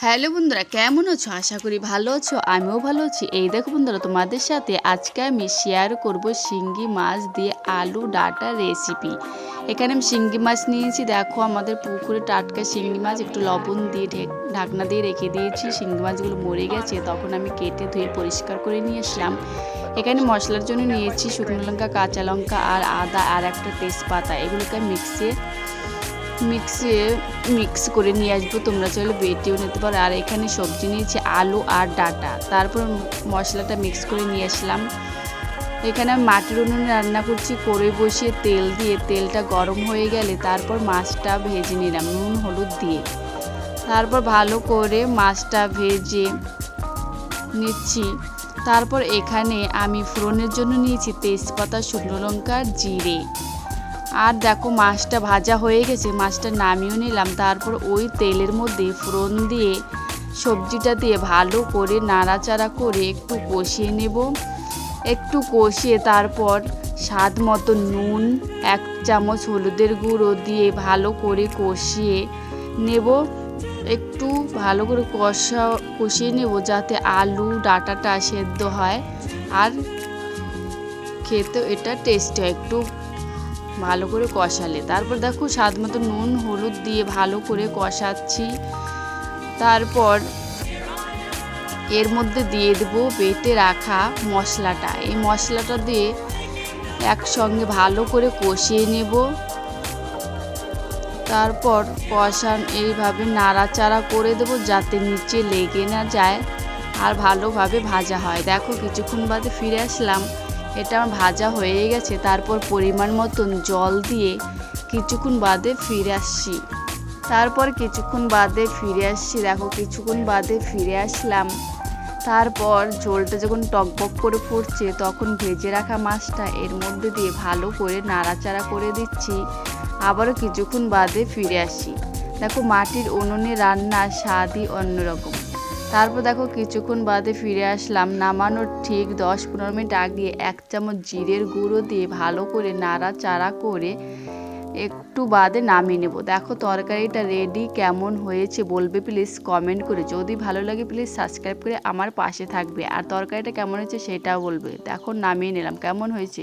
Hello বন্ধুরা, কেমন আছো? আশা করি ভালো আছো। আমিও ভালো আছি। এই দেখো বন্ধুরা, তোমাদের সাথে আজকে আমি শেয়ার করব শিঙ্গি মাছ দিয়ে আলু ডাঁটা রেসিপি। এখানে আমি শিঙ্গি মাছ নিয়েছি। দেখো, আমাদের পুকুরে টাটকা শিঙ্গি মাছ, একটু লবণ দিয়ে ঢাকনা দিয়ে রেখে দিয়েছি। শিঙ্গি মাছগুলো মরে গেছে, তখন আমি কেটে ধুয়ে পরিষ্কার করে নিয়ে আসলাম। এখানে মশলার জন্য নিয়েছি শুকনো লঙ্কা, কাঁচা লঙ্কা আর আদা আর একটা তেজপাতা। এগুলোকে মিক্স করে নিয়ে আসবো। তোমরা চাইলে বেটেও নিতে পারো। আর এখানে সবজি নিয়েছি আলু আর ডাঁটা। তারপর মশলাটা মিক্স করে নিয়ে আসলাম। এখানে আমি মাটির উনুনে রান্না করছি। কড়াই বসিয়ে তেল দিয়ে তেলটা গরম হয়ে গেলে তারপর মাছটা ভেজে নিলাম নুন হলুদ দিয়ে। তারপর ভালো করে মাছটা ভেজে নিচ্ছি। তারপর এখানে আমি ফোড়নের জন্য নিয়েছি তেজপাতা, শুকনো লঙ্কা, জিরে। আর দেখো, মাছটা ভাজা হয়ে গেছে, মাছটা নামিয়ে নিলাম। তারপর ওই তেলের মধ্যে ফোড়ন দিয়ে সবজিটা দিয়ে ভালো করে নাড়াচাড়া করে একটু কষিয়ে নেব। একটু কষিয়ে তারপর স্বাদ মতো নুন, 1 চামচ হলুদের গুঁড়ো দিয়ে ভালো করে কষিয়ে নেব। একটু ভালো করে কষিয়ে নেব যাতে আলু ডাঁটাটা সেদ্ধ হয় আর খেতে এটা টেস্ট হয়। একটু ভালো করে কষালে তারপর দেখো স্বাদ মতো নুন হলুদ দিয়ে ভালো করে কষাচ্ছি। তারপর এর মধ্যে দিয়ে দেবো বেটে রাখা মশলাটা। এই মশলাটা দিয়ে একসঙ্গে ভালো করে কষিয়ে নেব। তারপর এইভাবে নাড়াচাড়া করে দেবো যাতে নিচে লেগে না যায় আর ভালোভাবে ভাজা হয়। দেখো, কিছুক্ষণ বাদে ফিরে আসলাম। এটা আমার ভাজা হয়ে গেছে। তারপর পরিমাণ মতন জল দিয়ে কিছুক্ষণ বাদে ফিরে আসছি। দেখো, কিছুক্ষণ বাদে ফিরে আসলাম। তারপর ঝোলটা যখন টকবক করে ফুটছে তখন ভেজে রাখা মাছটা এর মধ্যে দিয়ে ভালো করে নাড়াচাড়া করে দিচ্ছি। আবারও কিছুক্ষণ বাদে ফিরে আসি। দেখো, মাটির উনুনে রান্নার স্বাদই অন্যরকম। তারপর দেখো, কিছুক্ষণ বাদে ফিরে আসলাম। নামানোর ঠিক 10-15 মিনিট আগে 1 চামচ জিরের গুঁড়ো দিয়ে ভালো করে নাড়াচাড়া করে একটু বাদে নামিয়ে নেব। দেখো, তরকারিটা রেডি। কেমন হয়েছে বলবে প্লিজ কমেন্ট করে। যদি ভালো লাগে প্লিজ সাবস্ক্রাইব করে আমার পাশে থাকবে। আর তরকারিটা কেমন হয়েছে সেটাও বলবে। দেখো, নামিয়ে নিলাম। কেমন হয়েছে?